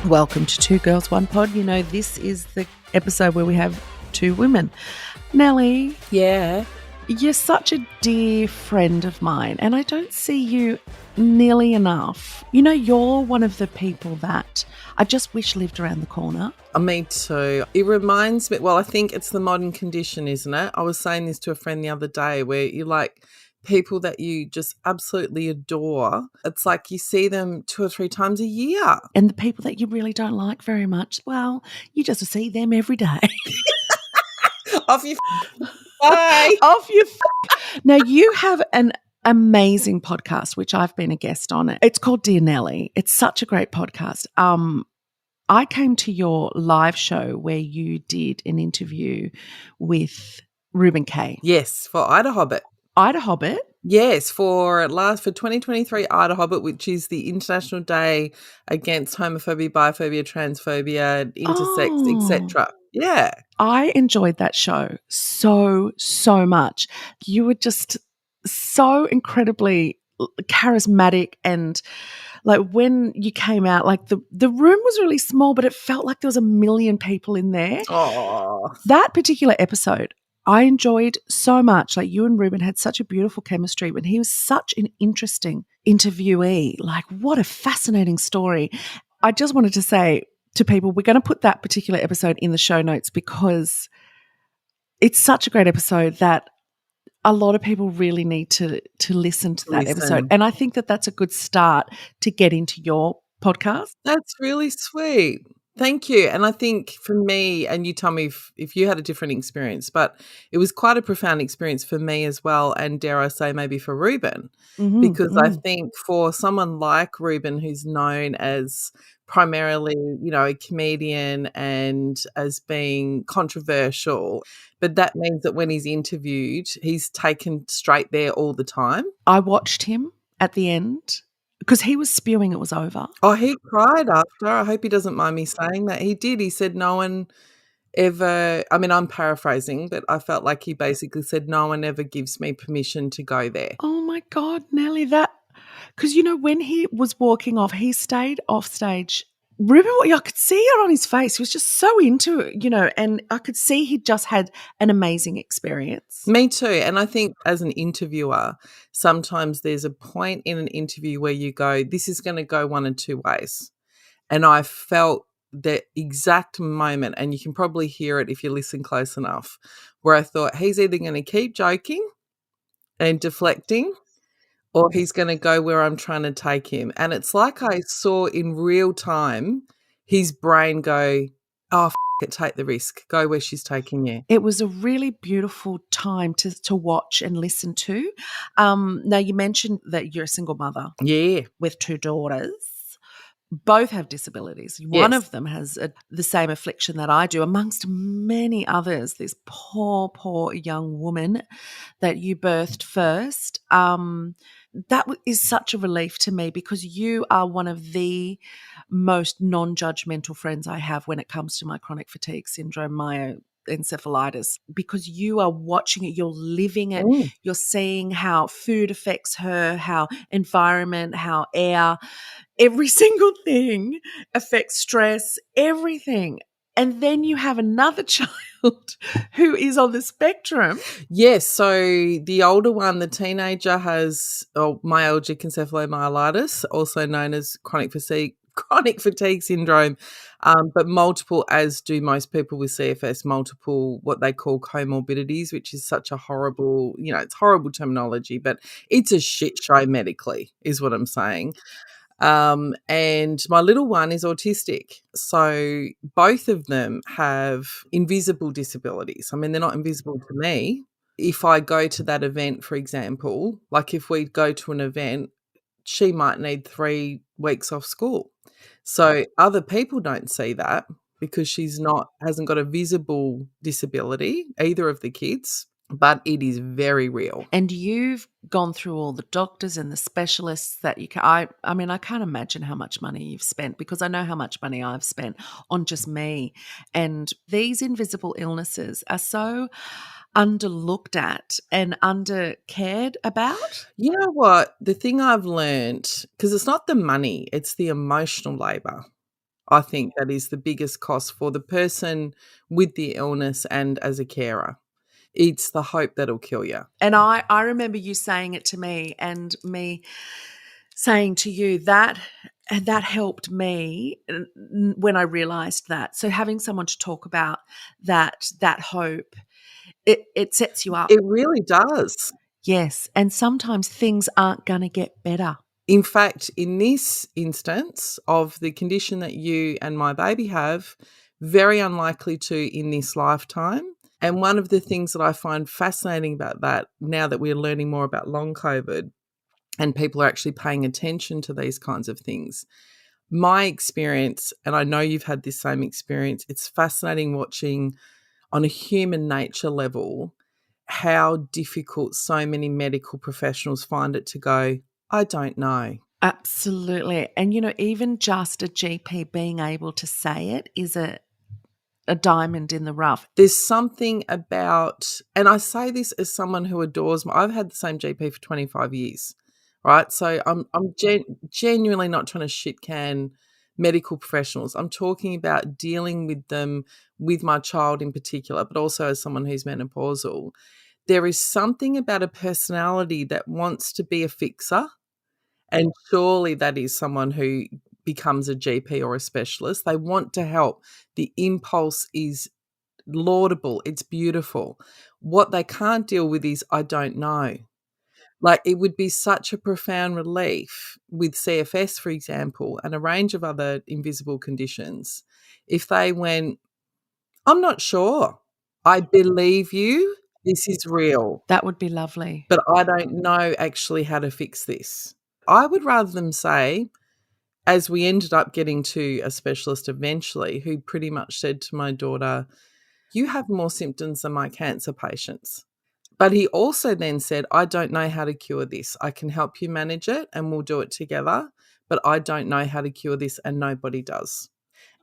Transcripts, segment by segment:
Welcome to Two Girls, One Pod. You know, this is the episode where we have two women. Nelly. Yeah. You're such a dear friend of mine, and I don't see you nearly enough. You know, you're one of the people that I just wish lived around the corner. Me too. It reminds me, well, I think it's the modern condition, isn't it? I was saying this to a friend the other day where you like people that you just absolutely adore. It's like you see them 2 or 3 times a year. And the people that you really don't like very much, well, you just see them every day. Off your bye. Off your Now, you have an amazing podcast, which I've been a guest on. It's called Dear Nelly. It's such a great podcast. I came to your live show where you did an interview with Ruben K. Yes, for Ida Hobbit. Ida Hobbit? Yes, for 2023 Ida Hobbit, which is the International Day Against Homophobia, Biphobia, Transphobia, Intersex, etc. Yeah. I enjoyed that show so much. You were just so incredibly charismatic, and like when you came out, like the room was really small, but it felt like there was a million people in there. Oh. That particular episode I enjoyed so much. Like you and Ruben had such a beautiful chemistry, and he was such an interesting interviewee. Like what a fascinating story. I just wanted to say to people, we're going to put that particular episode in the show notes because it's such a great episode that a lot of people really need to listen to that episode. And I think that that's a good start to get into your podcast. That's really sweet. Thank you. And I think for me, and you tell me if you had a different experience, but it was quite a profound experience for me as well, and dare I say maybe for Ruben, because I think for someone like Ruben, who's known as primarily, you know, a comedian and as being controversial, but that means that when he's interviewed, he's taken straight there all the time. I watched him at the end because he was spewing it was over. Oh, he cried after. I hope he doesn't mind me saying that. He did. He said no one ever, I mean, I'm paraphrasing, but I felt like he basically said no one ever gives me permission to go there. Oh, my God, Nelly, that – because, you know, when he was walking off, he stayed off stage. Ruben, I could see it on his face. He was just so into it, you know, and I could see he just had an amazing experience. Me too. And I think as an interviewer, sometimes there's a point in an interview where you go, this is going to go one of two ways. And I felt the exact moment, and you can probably hear it if you listen close enough, where I thought he's either going to keep joking and deflecting, or he's going to go where I'm trying to take him. And it's like I saw in real time his brain go, oh, it, take the risk. Go where she's taking you. It was a really beautiful time to watch and listen to. Now, you mentioned that you're a single mother. Yeah. With 2 daughters. Both have disabilities. One of them has the same affliction that I do, amongst many others. This poor young woman that you birthed first. That is such a relief to me because you are one of the most non-judgmental friends I have when it comes to my chronic fatigue syndrome, myoencephalitis, because you are watching it, you're living it, you're seeing how food affects her, how environment, how air, every single thing affects stress, everything. And then you have another child who is on the spectrum. Yes. So the older one, the teenager, has myalgic encephalomyelitis, also known as chronic fatigue syndrome, but multiple, as do most people with CFS, multiple what they call comorbidities, which is such a horrible, you know, it's horrible terminology, but it's a shit show medically is what I'm saying. And my little one is autistic. So both of them have invisible disabilities. I mean, they're not invisible to me. If I go to that event, for example, like if we go to an event, she might need 3 weeks off school. So other people don't see that because hasn't got a visible disability, either of the kids. But it is very real. And you've gone through all the doctors and the specialists that you can. I mean, I can't imagine how much money you've spent because I know how much money I've spent on just me. And these invisible illnesses are so underlooked at and undercared about. You know what? The thing I've learned, because it's not the money, it's the emotional labour. I think that is the biggest cost for the person with the illness and as a carer. It's the hope that'll kill you. And I remember you saying it to me and me saying to you that, and that helped me when I realized that. So having someone to talk about that hope, it sets you up. It really does. Yes. And sometimes things aren't going to get better. In fact, in this instance of the condition that you and my baby have, very unlikely to in this lifetime. And one of the things that I find fascinating about that, now that we're learning more about long COVID and people are actually paying attention to these kinds of things, my experience, and I know you've had this same experience, it's fascinating watching on a human nature level how difficult so many medical professionals find it to go, I don't know. Absolutely. And, even just a GP being able to say it is a diamond in the rough. There's something about, and I say this as someone who adores I've had the same GP for 25 years, right? So I'm genuinely not trying to shit can medical professionals. I'm talking about dealing with them, with my child in particular, but also as someone who's menopausal. There is something about a personality that wants to be a fixer, and surely that is someone who becomes a GP or a specialist. They want to help. The impulse is laudable. It's beautiful. What they can't deal with is, I don't know. Like, it would be such a profound relief with CFS, for example, and a range of other invisible conditions, if they went, I'm not sure. I believe you. This is real. That would be lovely. But I don't know actually how to fix this. I would rather them say, as we ended up getting to a specialist eventually, who pretty much said to my daughter, you have more symptoms than my cancer patients. But he also then said, I don't know how to cure this. I can help you manage it and we'll do it together, but I don't know how to cure this and nobody does.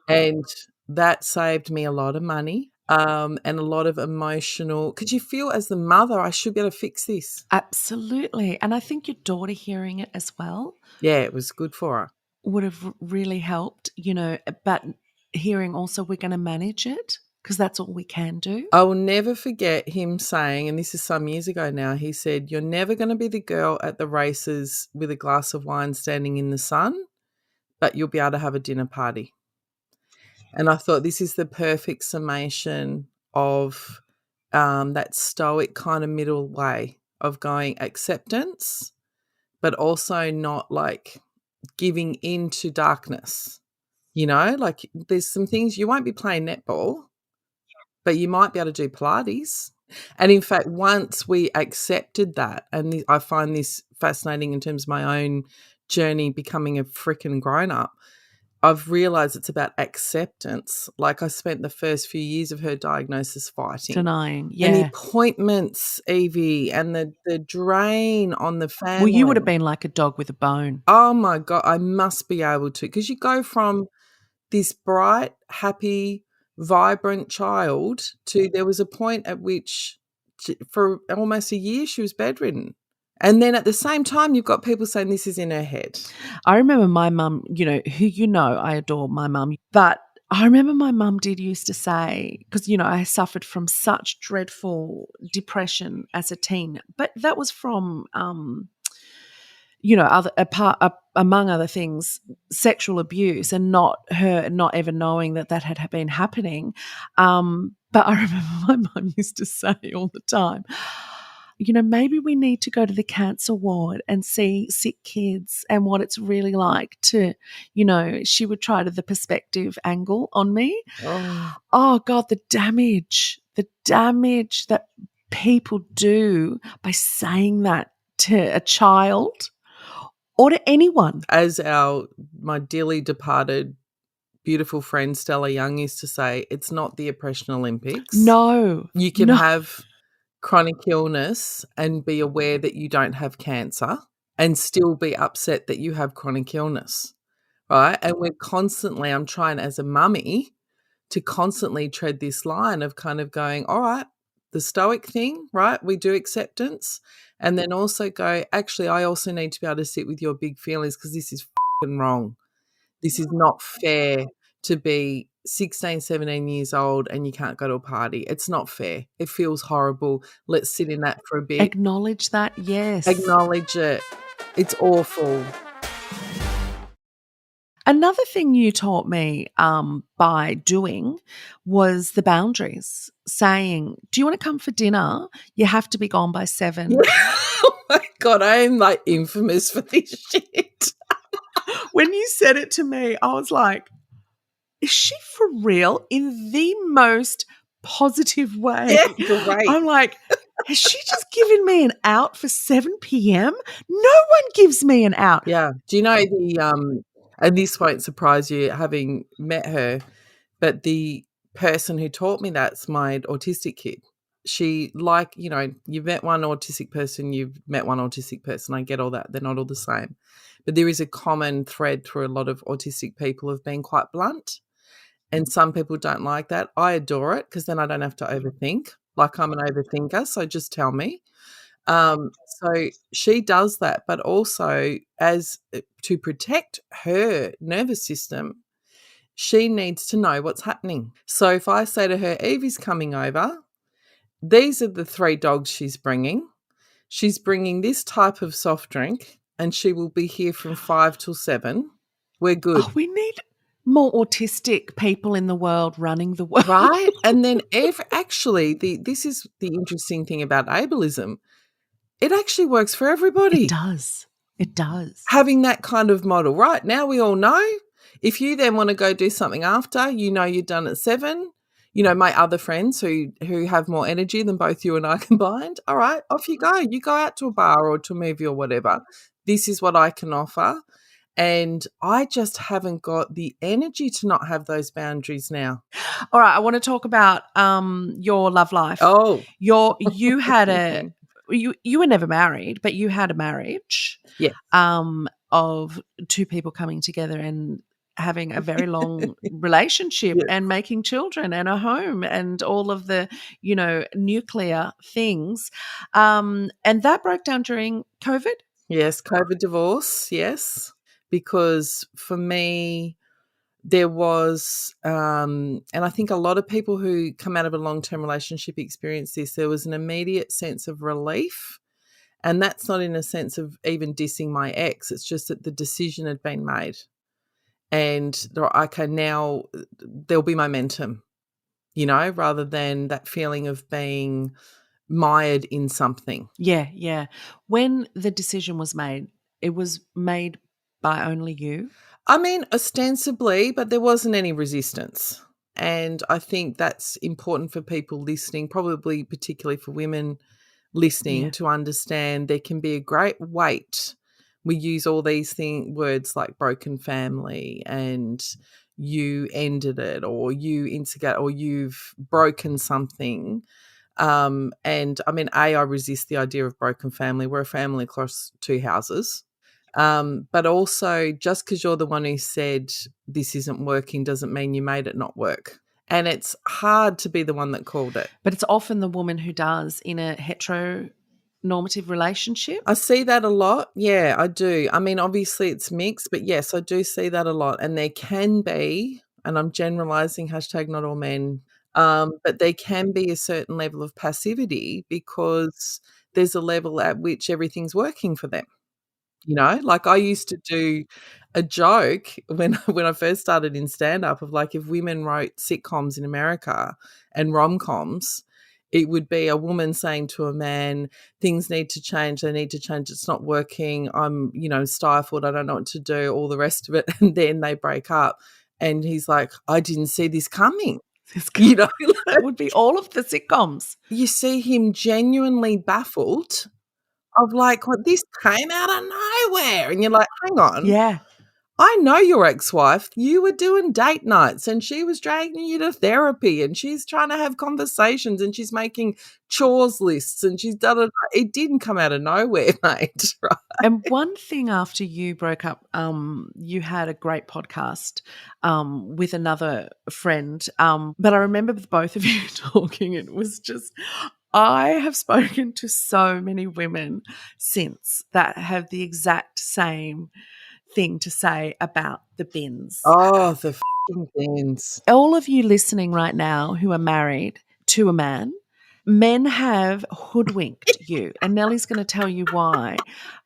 And that saved me a lot of money and a lot of emotional, because you feel as the mother, I should be able to fix this. Absolutely. And I think your daughter hearing it as well. Yeah, it was good for her. Would have really helped, but hearing also we're going to manage it because that's all we can do. I will never forget him saying, and this is some years ago now, he said, you're never going to be the girl at the races with a glass of wine standing in the sun, but you'll be able to have a dinner party. And I thought this is the perfect summation of that stoic kind of middle way of going acceptance, but also not like giving in to darkness. Like there's some things you won't be playing netball, but you might be able to do Pilates. And in fact, once we accepted that, and I find this fascinating in terms of my own journey becoming a freaking grown-up, I've realised it's about acceptance. Like I spent the first few years of her diagnosis fighting. Denying, yeah. And the appointments, Yvie, and the drain on the family. Well, you would have been like a dog with a bone. Oh, my God, I must be able to. Because you go from this bright, happy, vibrant child to there was a point at which for almost a year she was bedridden. And then at the same time, you've got people saying this is in her head. I remember my mum, who I adore my mum, but I remember my mum used to say, because, I suffered from such dreadful depression as a teen, but that was from, among other things, sexual abuse, and not ever knowing that had been happening. But I remember my mum used to say all the time, maybe we need to go to the cancer ward and see sick kids and what it's really like to, she would try to the perspective angle on me. Oh God, the damage that people do by saying that to a child or to anyone. As my dearly departed beautiful friend Stella Young used to say, it's not the oppression Olympics. No. You can have chronic illness and be aware that you don't have cancer and still be upset that you have chronic illness, right? And I'm trying as a mummy to constantly tread this line of kind of going, all right, the stoic thing, right? We do acceptance, and then also go, actually, I also need to be able to sit with your big feelings because this is f***ing wrong. This is not fair to be 16, 17 years old and you can't go to a party. It's not fair. It feels horrible. Let's sit in that for a bit. Acknowledge that, yes. Acknowledge it. It's awful. Another thing you taught me by doing was the boundaries, saying, do you want to come for dinner? You have to be gone by 7. Oh my God, I am like infamous for this shit. When you said it to me, I was like, is she for real? In the most positive way. Yeah, great. I'm like, has she just given me an out for 7 p.m.? No one gives me an out. Yeah. Do you know and this won't surprise you having met her, but the person who taught me that's my autistic kid. She, like, you know, you've met one autistic person, you've met one autistic person. I get all that. They're not all the same. But there is a common thread through a lot of autistic people of being quite blunt. And some people don't like that. I adore it because then I don't have to overthink. Like, I'm an overthinker, so just tell me. So she does that, but also as to protect her nervous system, she needs to know what's happening. So if I say to her, Yvie's coming over, these are the 3 dogs she's bringing. She's bringing this type of soft drink and she will be here from 5 till 7. We're good. Oh, we need more autistic people in the world running the world. Right? And then this is the interesting thing about ableism. It actually works for everybody. It does. It does. Having that kind of model. Right now we all know if you then want to go do something after, you know you're done at 7. You know, my other friends who have more energy than both you and I combined, all right, off you go. You go out to a bar or to a movie or whatever. This is what I can offer. And I just haven't got the energy to not have those boundaries now. All right, I want to talk about your love life. Oh. You had you were never married, but you had a marriage. Yes. Of 2 people coming together and having a very long relationship and making children and a home and all of the, you know, nuclear things. And that broke down during COVID? Yes, COVID divorce, yes. Because for me, there was, and I think a lot of people who come out of a long-term relationship experience this, there was an immediate sense of relief. And that's not in a sense of even dissing my ex. It's just that the decision had been made. And, okay, now there'll be momentum, you know, rather than that feeling of being mired in something. Yeah, yeah. When the decision was made, it was made by only you? I mean, ostensibly, but there wasn't any resistance. And I think that's important for people listening, probably particularly for women listening, to understand there can be a great weight. We use all these words like broken family and you ended it or you instigate or you've broken something. And I mean, I resist the idea of broken family. We're a family across 2 houses. But also just because you're the one who said this isn't working doesn't mean you made it not work. And it's hard to be the one that called it. But it's often the woman who does in a heteronormative relationship. I see that a lot. Yeah, I do. I mean, obviously it's mixed, but yes, I do see that a lot. And there can be, and I'm generalizing, hashtag not all men, but there can be a certain level of passivity because there's a level at which everything's working for them. You know, like I used to do a joke when I first started in stand-up of like if women wrote sitcoms in America and rom-coms, it would be a woman saying to a man, things need to change, they need to change, it's not working, I'm, you know, stifled, I don't know what to do, all the rest of it, and then they break up. And he's like, I didn't see this coming. You know, that would be all of the sitcoms. You see him genuinely baffled of like, well, this came out of nowhere. And you're like, hang on. Yeah. I know your ex-wife. You were doing date nights and she was dragging you to therapy and she's trying to have conversations and she's making chores lists and she's done it. It didn't come out of nowhere, mate. Right? And one thing after you broke up, you had a great podcast with another friend. But I remember both of you talking. It was just, I have spoken to so many women since that have the exact same thing to say about the bins. Oh, the bins. All of you listening right now who are married to a man, men have hoodwinked you, and Nelly's going to tell you why,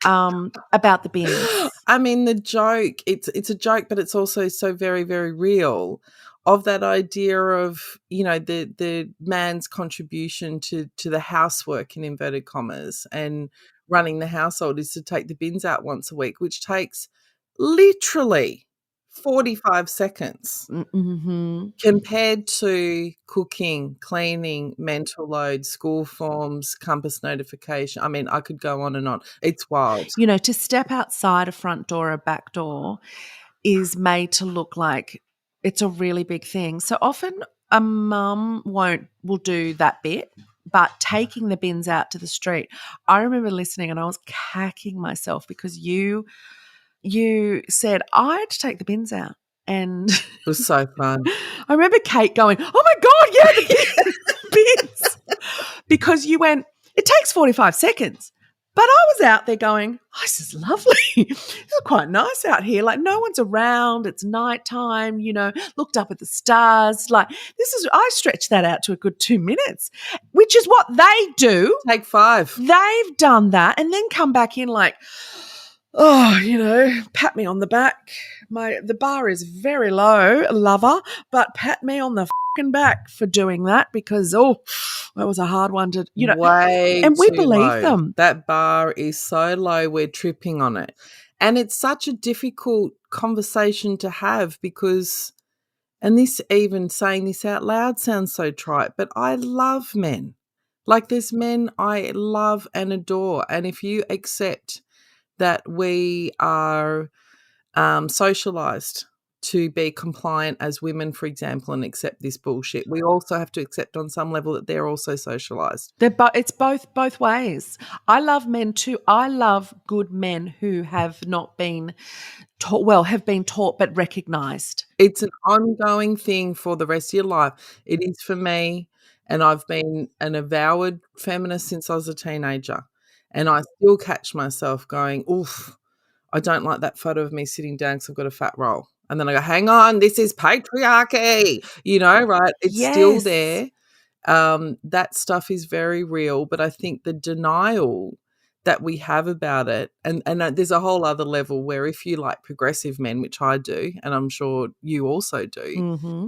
about the bins. I mean, the joke, it's a joke, but it's also so very, very real, of that idea of, you know, the man's contribution to the housework, in inverted commas, and running the household is to take the bins out once a week, which takes literally 45 seconds. Mm-hmm. Compared to cooking, cleaning, mental load, school forms, compass notification. I mean, I could go on and on. It's wild. You know, to step outside a front door or back door is made to look like it's a really big thing. So often a mum will do that bit, but taking the bins out to the street. I remember listening and I was cacking myself because you said I had to take the bins out. And It was so fun. I remember Kate going, "Oh my God, yeah, the bins." Because you went, "It takes 45 seconds." But I was out there going, "Oh, this is lovely. This is quite nice out here. Like, no one's around. It's nighttime, you know, looked up at the stars. Like, I stretched that out to a good 2 minutes," which is what they do. Take 5. They've done that and then come back in like, "Oh, you know, pat me on the back. The bar is very low, lover, but pat me on the fucking back for doing that because, that was a hard one to, you know." Way and we too believe low. them. That bar is so low, we're tripping on it. And it's such a difficult conversation to have because, and this, even saying this out loud sounds so trite, but I love men. Like, there's men I love and adore. And if you accept that we are socialized to be compliant as women, for example, and accept this bullshit, we also have to accept on some level that they're also socialized. It's both ways. I love men too. I love good men who have not been taught, have been taught but recognized. It's an ongoing thing for the rest of your life. It is for me, and I've been an avowed feminist since I was a teenager, and I still catch myself going, oof, I don't like that photo of me sitting down because I've got a fat roll. And then I go, hang on, this is patriarchy, you know, right? It's still there. That stuff is very real, but I think the denial that we have about it, and there's a whole other level where if you like progressive men, which I do, and I'm sure you also do, Mm-hmm.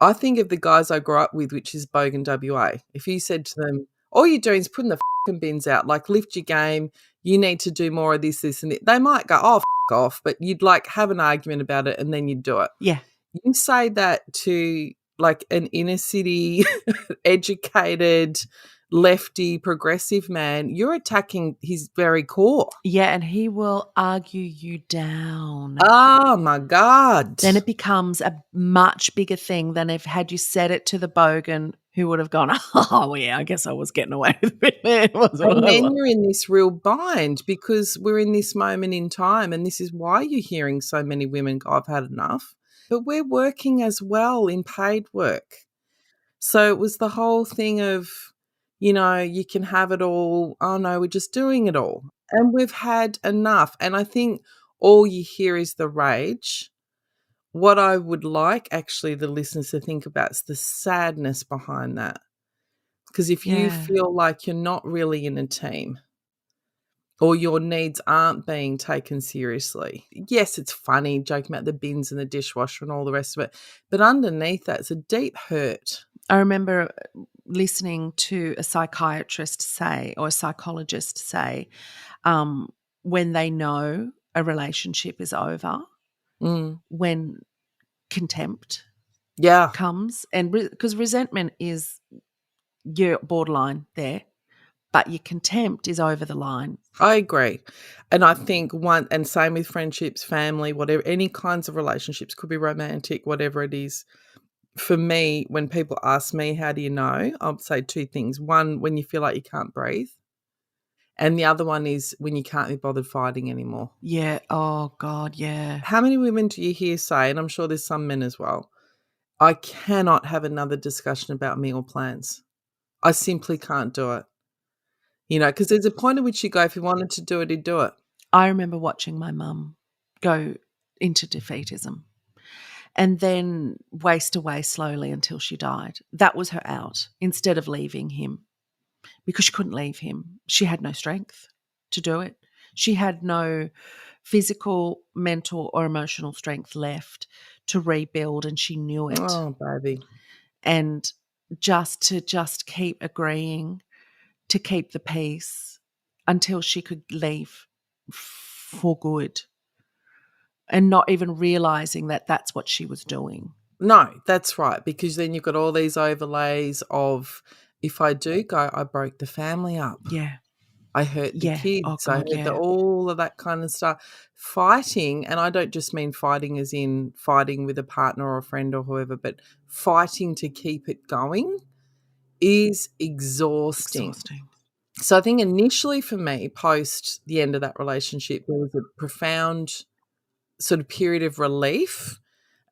I think of the guys I grew up with, which is Bogan WA. If you said to them, all you're doing is putting the fucking bins out, like lift your game, you need to do more of this, and that, they might go, oh, off, but you'd like have an argument about it and then you'd do it. Yeah. You say that to like an inner city educated lefty progressive man, you're attacking his very core. Yeah, and he will argue you down. Oh my God. Then it becomes a much bigger thing than if had you said it to the bogan who would have gone, oh yeah, I guess I was getting away with it. And then you're in this real bind because we're in this moment in time, and this is why you're hearing so many women go, I've had enough. But we're working as well in paid work. So it was the whole thing of, you know, you can have it all. Oh no, we're just doing it all. And we've had enough. And I think all you hear is the rage. What I would like actually the listeners to think about is the sadness behind that. Because if you feel like you're not really in a team or your needs aren't being taken seriously, yes, it's funny joking about the bins and the dishwasher and all the rest of it. But underneath that, it's a deep hurt. I remember listening to a psychiatrist say, or a psychologist say, when they know a relationship is over, when contempt comes, and because resentment is your borderline there, but your contempt is over the line. I agree. And I think and same with friendships, family, whatever, any kinds of relationships, could be romantic, whatever it is. For me, when people ask me, how do you know? I'll say 2 things. One, when you feel like you can't breathe. And the other one is when you can't be bothered fighting anymore. Yeah. Oh, God, yeah. How many women do you hear say, and I'm sure there's some men as well, I cannot have another discussion about meal plans. I simply can't do it. You know, because there's a point at which you go, if you wanted to do it, he'd do it. I remember watching my mum go into defeatism. and then waste away slowly until she died. That was her out, instead of leaving him, because she couldn't leave him. She had no strength to do it. She had no physical, mental, or emotional strength left to rebuild, and she knew it. Oh, baby. And just keep agreeing to keep the peace until she could leave for good, and not even realizing that that's what she was doing. No, that's right, because then you've got all these overlays of, if I do go, I broke the family up. Yeah. I hurt the kids. Oh, God, I hurt all of that kind of stuff. Fighting, and I don't just mean fighting as in fighting with a partner or a friend or whoever, but fighting to keep it going is exhausting. So I think initially for me, post the end of that relationship, there was a profound sort of period of relief.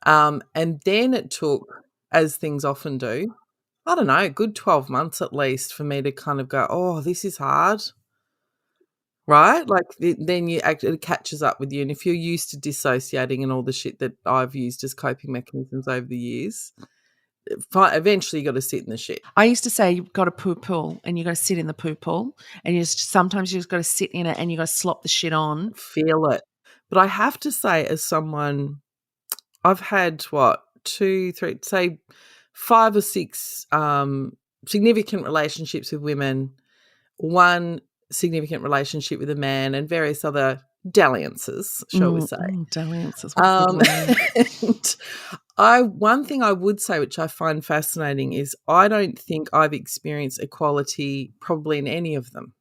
And then it took, as things often do, I don't know, a good 12 months at least for me to kind of go, oh, this is hard. Right? Like then it catches up with you. And if you're used to dissociating and all the shit that I've used as coping mechanisms over the years, eventually you got to sit in the shit. I used to say you've got a poo pool and you got to sit in the poo pool, and sometimes you just got to sit in it and you got to slop the shit on. Feel it. But I have to say, as someone, I've had 2, 3, say 5 or 6 significant relationships with women, one significant relationship with a man, and various other dalliances, shall we say. Dalliances. And one thing I would say, which I find fascinating, is I don't think I've experienced equality probably in any of them.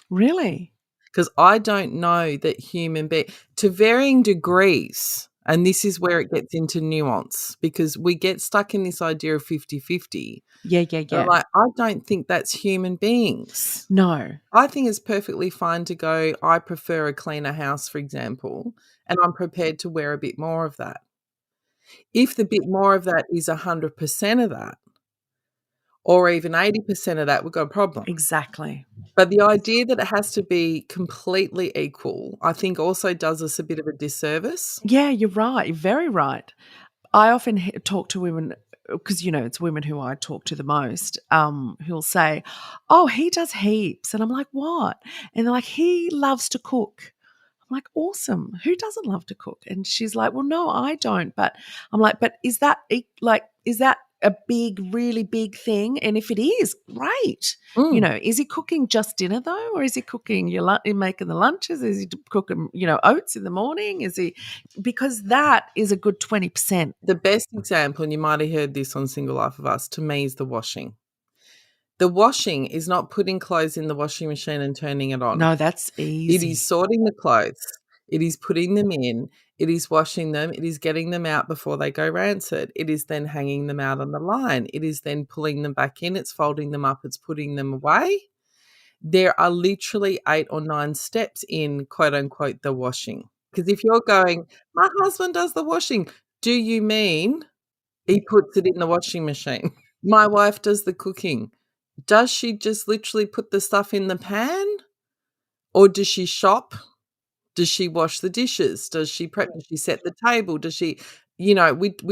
Really? Because I don't know that human beings, to varying degrees, and this is where it gets into nuance, because we get stuck in this idea of 50-50. Yeah. Like, I don't think that's human beings. No. I think it's perfectly fine to go, I prefer a cleaner house, for example, and I'm prepared to wear a bit more of that. If the bit more of that is 100% of that, or even 80% of that, we've got a problem. Exactly. But the idea that it has to be completely equal, I think also does us a bit of a disservice. Yeah, you're right. You're very right. I often talk to women, because, it's women who I talk to the most, who'll say, oh, he does heaps. And I'm like, what? And they're like, he loves to cook. I'm like, awesome. Who doesn't love to cook? And she's like, well, no, I don't. But I'm like, but is that a big, really big thing? And if it is, great. Is he cooking just dinner though? Or is he cooking making the lunches? Is he cooking, oats in the morning? Is he, because that is a good 20%. The best example, and you might have heard this on Single Life of Us, to me is the washing. The washing is not putting clothes in the washing machine and turning it on. No, that's easy. It is sorting the clothes. It is putting them in. It is washing them. It is getting them out before they go rancid. It is then hanging them out on the line. It is then pulling them back in. It's folding them up. It's putting them away. There are literally 8 or 9 steps in, quote unquote, the washing. Because if you're going, my husband does the washing, do you mean he puts it in the washing machine? My wife does the cooking. Does she just literally put the stuff in the pan? Or does she shop? Does she wash the dishes? Does she prep? Does she set the table? Does she, we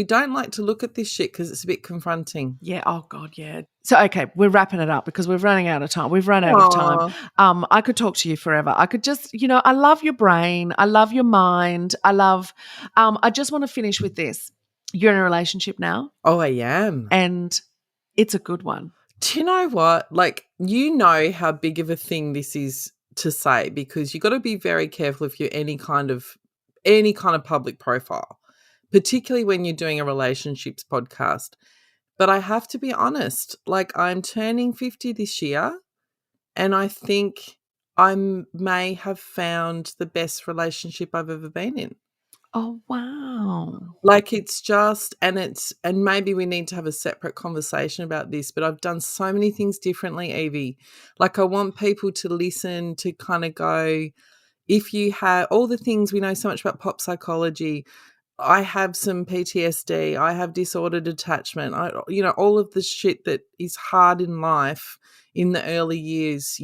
don't like to look at this shit because it's a bit confronting. Yeah. Oh, God, yeah. So, okay, we're wrapping it up because we're running out of time. We've run out of time. I could talk to you forever. I could just, I love your brain. I love your mind. I just want to finish with this. You're in a relationship now. Oh, I am. And it's a good one. Do you know what? Like, how big of a thing this is to say, because you've got to be very careful if you're any kind of public profile, particularly when you're doing a relationships podcast. But I have to be honest, like, I'm turning 50 this year, and I think I may have found the best relationship I've ever been in. Oh, wow. Like, it's just, and maybe we need to have a separate conversation about this, but I've done so many things differently, Yvie. Like, I want people to listen to kind of go, if you have all the things we know so much about pop psychology, I have some PTSD, I have disordered attachment, all of the shit that is hard in life in the early years.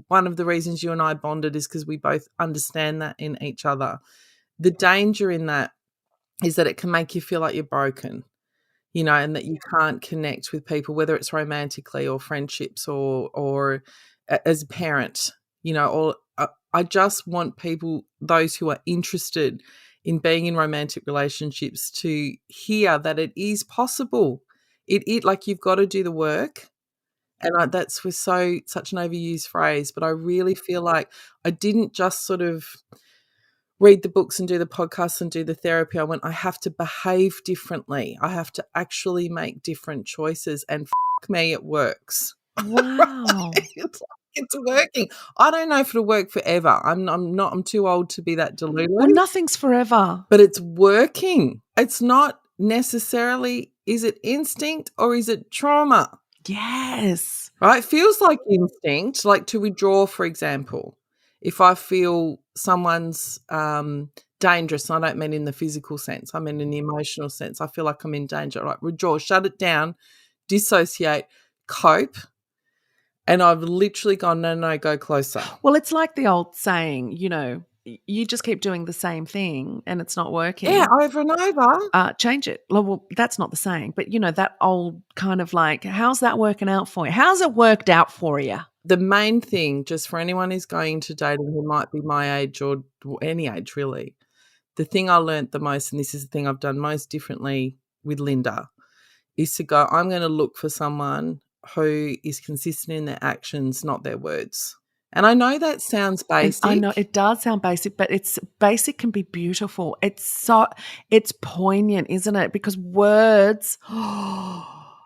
One of the reasons you and I bonded is because we both understand that in each other. The danger in that is that it can make you feel like you're broken, you know, and that you can't connect with people, whether it's romantically or friendships or as a parent, you know, or I just want people, those who are interested in being in romantic relationships, to hear that it is possible. It like, you've got to do the work. And that's such an overused phrase, but I really feel like I didn't just sort of read the books and do the podcasts and do the therapy. I have to behave differently. I have to actually make different choices, and me, it works. Wow. It's working. I don't know if it'll work forever. I'm too old to be that delulu. Well, nothing's forever. But it's working. It's not necessarily, is it instinct or is it trauma? Yes. Right? It feels like instinct, like to withdraw, for example. If I feel someone's dangerous, and I don't mean in the physical sense, I mean in the emotional sense, I feel like I'm in danger, like withdraw, shut it down, dissociate, cope. And I've literally gone, no, go closer. Well, it's like the old saying, you know, you just keep doing the same thing and it's not working. Yeah, over and over. Change it. Well, that's not the saying, but, you know, that old kind of like, how's that working out for you? How's it worked out for you? The main thing, just for anyone who's going into dating who might be my age or any age really, the thing I learnt the most, and this is the thing I've done most differently with Linda, is to go, I'm going to look for someone who is consistent in their actions, not their words. And I know that sounds basic. I know it does sound basic, but it's basic can be beautiful. It's poignant, isn't it? Because words,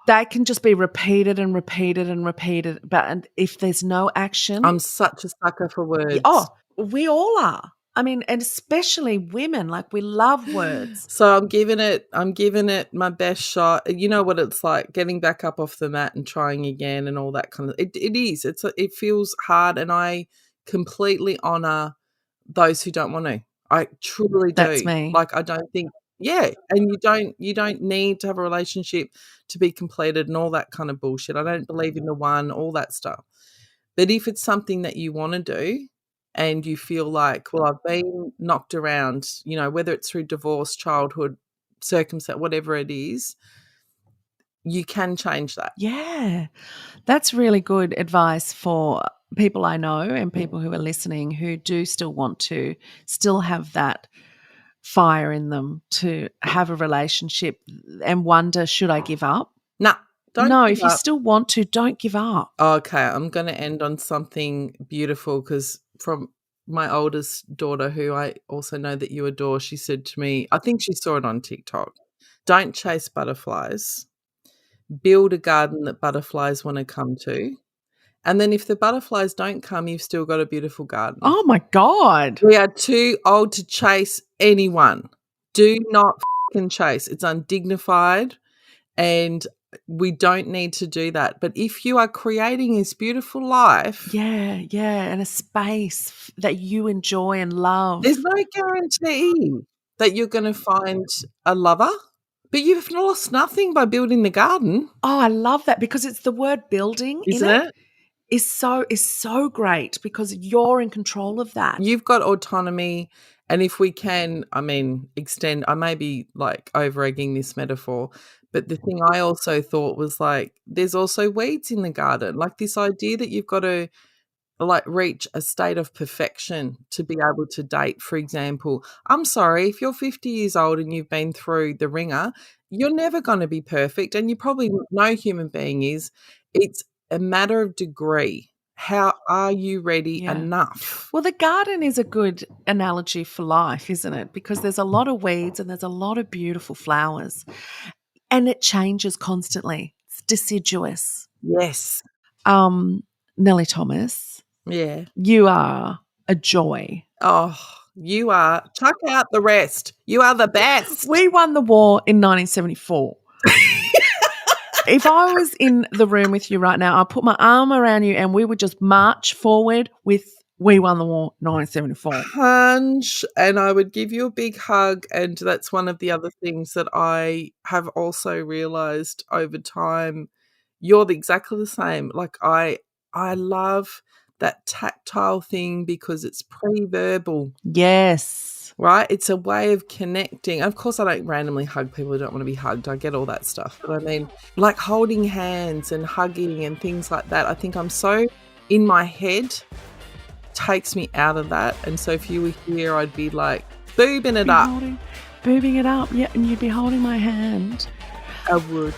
they can just be repeated and repeated and repeated. But if there's no action, I'm such a sucker for words. Oh, we all are. I mean, and especially women, like we love words. So I'm giving it my best shot. You know what it's like, getting back up off the mat and trying again and all that kind of. It feels hard, and I completely honor those who don't want to. I truly do. That's me. Like, I don't think, yeah, and you don't need to have a relationship to be completed and all that kind of bullshit. I don't believe in the one, all that stuff. But if it's something that you want to do, and you feel like, well, I've been knocked around, you know, whether it's through divorce, childhood, circumstance, whatever it is, you can change that. Yeah, that's really good advice for people I know and people who are listening who do still want to still have that fire in them to have a relationship and wonder, should I give up? No, if you still want to, don't give up. Okay, I'm going to end on something beautiful, because from my oldest daughter, who I also know that you adore, she said to me, I think she saw it on TikTok, don't chase butterflies, build a garden that butterflies want to come to. And then if the butterflies don't come, you've still got a beautiful garden. Oh, my God. We are too old to chase anyone. Do not chase. It's undignified, and we don't need to do that. But if you are creating this beautiful life. Yeah, and a space that you enjoy and love. There's no guarantee that you're going to find a lover, but you've lost nothing by building the garden. Oh, I love that, because it's the word building, isn't it? Is so great, because you're in control of that. You've got autonomy. And if we can, I mean, extend, I may be like over-egging this metaphor, but the thing I also thought was like, there's also weeds in the garden. Like this idea that you've got to like reach a state of perfection to be able to date, for example. I'm sorry, if you're 50 years old and you've been through the ringer, you're never going to be perfect. And you probably, no human being is. It's a matter of degree. How are you ready enough? Well, the garden is a good analogy for life, isn't it? Because there's a lot of weeds and there's a lot of beautiful flowers, and it changes constantly. It's deciduous. Yes. Nelly Thomas. Yeah. You are a joy. Oh, you are. Chuck out the rest. You are the best. We won the war in 1974. If I was in the room with you right now, I'd put my arm around you and we would just march forward with "We won the war, 1974." Punch, and I would give you a big hug. And that's one of the other things that I have also realised over time. You're exactly the same. Like I love that tactile thing because it's pre-verbal. Yes. right? It's a way of connecting. Of course, I don't randomly hug people who don't want to be hugged. I get all that stuff. But I mean, like holding hands and hugging and things like that, I think I'm so in my head, takes me out of that. And so if you were here, I'd be like boobing it up. Boobing it up, yeah, and you'd be holding my hand. I would.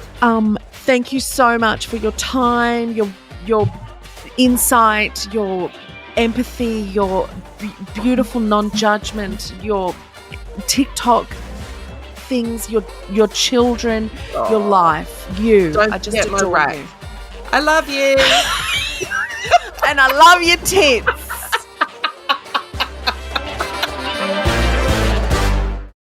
Thank you so much for your time, your insight, your empathy, your beautiful non-judgment, your TikTok things, your children, your life. I just adore you. I love you. And I love your tits.